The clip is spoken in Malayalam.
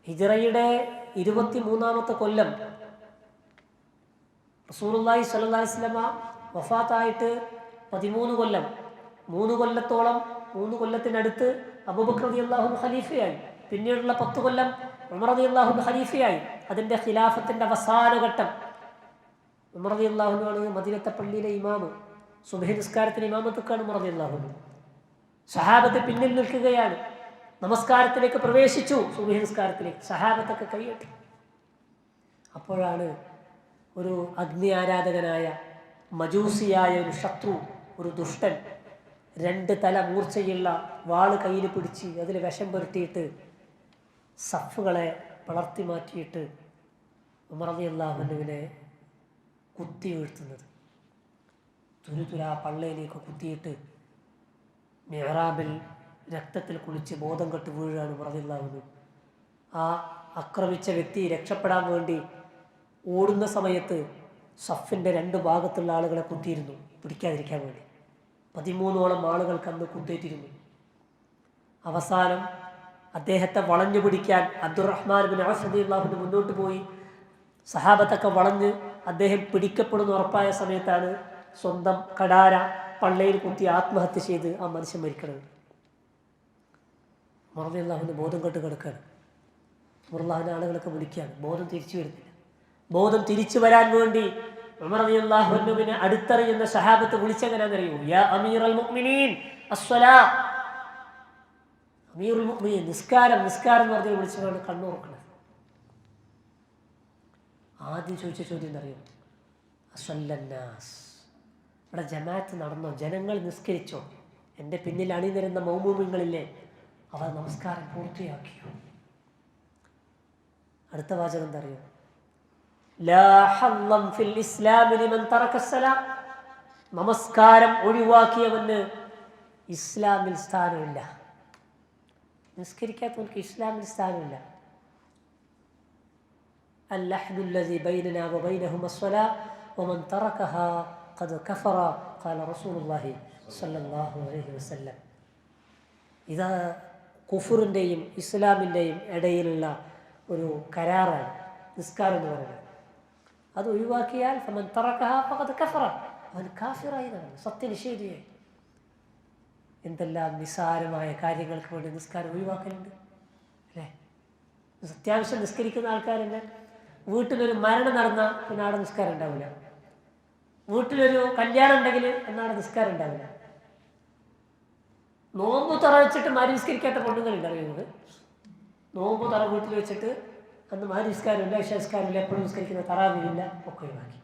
ഹിജ്റയുടെ 23-ാമത്തെ കൊല്ലം റസൂലുള്ളാഹി സ്വല്ലല്ലാഹി അലൈഹി വസല്ലമ വഫാത്തായിട്ട് 13 കൊല്ലം, 3 കൊല്ലത്തിനടുത്ത് അബൂബക്കർ റളിയല്ലാഹു അൻഹു ഖലീഫയായി. പിന്നീടുള്ള 10 കൊല്ലം ഉമർ റളിയല്ലാഹു അൻഹു ഖലീഫയായി. അതിൻ്റെ ഖിലാഫത്തിൻ്റെ അവസാന ഘട്ടം ഉമർ റളിയല്ലാഹു അൻഹു ആണ് മദീനത്തെ പള്ളിയിലെ ഇമാമ്. സുബ്ഹി നിസ്കാരത്തിന് ഇമാമത്തൊക്കെയാണ് ഉമർ റളിയല്ലാഹു അൻഹു. സഹാബത്ത് പിന്നിൽ നിൽക്കുകയാണ്. നമസ്കാരത്തിലേക്ക് പ്രവേശിച്ചു. സുബ്ഹി നിസ്കാരത്തിലേക്ക് സഹാബത്തൊക്കെ കൈയ്യട്ടി. അപ്പോഴാണ് ഒരു അഗ്നി ആരാധകനായ മജൂസിയായ ഒരു ശത്രു, ഒരു ദുഷ്ടൻ 2 തല മൂർച്ചയുള്ള വാള് കയ്യിൽ പിടിച്ച് അതിൽ വിഷം പുരട്ടിയിട്ട് സഫുകളെ പിളർത്തി മാറ്റിയിട്ട് ഉമർ റളിയല്ലാഹു അൻഹുവിനെ കുത്തി വീഴ്ത്തുന്നത്. തുരുതുരാ പള്ളയിലേക്ക് കുത്തിയിട്ട് മിഹ്റാബിൽ രക്തത്തിൽ കുളിച്ച് ബോധം കെട്ട് വീഴുകയാണ് ഉമർ റളിയല്ലാഹു അൻഹു. ആ ആക്രമിച്ച വ്യക്തി രക്ഷപ്പെടാൻ വേണ്ടി ഓടുന്ന സമയത്ത് സഫിൻ്റെ 2 ഭാഗത്തുള്ള ആളുകളെ കുത്തിയിരുന്നു പിടിക്കാതിരിക്കാൻ വേണ്ടി. 13ഓളം ആളുകൾക്ക് അന്ന് കുത്തേറ്റിരുന്നു. അവസാനം അദ്ദേഹത്തെ വളഞ്ഞു പിടിക്കാൻ അബ്ദുറഹ്മാൻ ബിൻ ഔഫ് റളിയല്ലാഹു അൻഹു മുന്നോട്ട് പോയി. സഹാബത്തൊക്കെ വളഞ്ഞ് അദ്ദേഹം പിടിക്കപ്പെടുന്ന ഉറപ്പായ സമയത്താണ് സ്വന്തം കടാര പള്ളയിൽ കുത്തി ആത്മഹത്യ ചെയ്ത് ആ മനുഷ്യൻ മരിക്കുന്നത്. ഉമർ റളിയല്ലാഹു അൻഹു ബോധം കെട്ട് കിടക്കുകയാണ്. ഉമർ റളിയല്ലാഹു അൻഹു ആളുകളൊക്കെ വിളിക്കുകയാണ്. ബോധം തിരിച്ചു വരുന്നില്ല. ബോധം തിരിച്ചു വരാൻ വേണ്ടി ഉമർ റളിയല്ലാഹു അൻഹുവിനെ അടുത്തറിയുന്ന സഹാബത്ത് വിളിച്ചെങ്ങനെയാണെന്നറിയോ? യാ അമീറുൽ മുഅ്മിനീൻ അസ്സലാ. അമീറുൽ മുഅ്മിനീൻ, നിസ്കാരം എന്ന് പറഞ്ഞ് വിളിച്ചതാണ് കണ്ണുറക്കുന്നത്. ആദ്യം ചോദിച്ച ചോദ്യം എന്നറിയോ? അസ്വല്ലന്നാസ്, ഇവിടെ ജമാഅത്ത് നടന്നോ? ജനങ്ങൾ നിസ്കരിച്ചോ? എൻ്റെ പിന്നിൽ അണിനിരുന്ന മൗമൂമിങ്ങളില്ലേ, അവർ നമസ്കാരം പൂർത്തിയാക്കിയോ? അടുത്ത വാചകം എന്താ അറിയോ? ലാ ഹല്ലം ഫിൽ ഇസ്ലാമി ലിമൻ തറക അസ്സലാം. നമസ്കാരം ഒഴിവാക്കിയവന് ഇസ്ലാമിൽ സ്ഥാനമില്ല. നിസ്കരിക്കാത്തവർക്ക് ഇസ്ലാമിൽ സ്ഥാനമില്ല. അൽഅഹ്ദു അല്ലദീ ബൈനനാ വബൈനഹും അസ്സലാ വമൻ തറകഹാ ഖദ് കഫറ ഖാല റസൂലുള്ളാഹി സ്വല്ലല്ലാഹു അലൈഹി വസല്ലം. ഇത് കുഫറിൻ്റെയും ഇസ്ലാമിൻ്റെയും ഇടയിലുള്ള ഒരു കരാറാണ് നിസ്കാരം എന്ന് പറയുന്നത്. അത് ഒഴിവാക്കിയാൽ ഫമൻ തറകഹാ ഫഖദ് കഫറ, അവൻ കാഫിറായി നടന്നു, സത്യനിഷേധിയായി. എന്തെല്ലാം നിസ്സാരമായ കാര്യങ്ങൾക്ക് വേണ്ടി നിസ്കാരം ഒഴിവാക്കലുണ്ട് അല്ലേ? അത്യാവശ്യം നിസ്കരിക്കുന്ന ആൾക്കാരെന്നെ വീട്ടിലൊരു മരണം നടന്നാൽ പിന്നെ അവിടെ നിസ്കാരം ഉണ്ടാവില്ല. വീട്ടിലൊരു കല്യാണം ഉണ്ടെങ്കിൽ എന്നാടെ നിസ്കാരം ഉണ്ടാവില്ല. നോമ്പ് തറ വെച്ചിട്ട് മാരി നിസ്കരിക്കാത്ത പെണ്ണുങ്ങളുണ്ട് അറിയുന്നത്. നോമ്പ് തറ വീട്ടിൽ വെച്ചിട്ട് അന്ന് മാരി നിസ്കാരമില്ല, ഇശാ നിസ്കാരമില്ല, എപ്പോഴും നിസ്കരിക്കുന്ന തറാവില്ല, ഒക്കെ ഒഴിവാക്കി.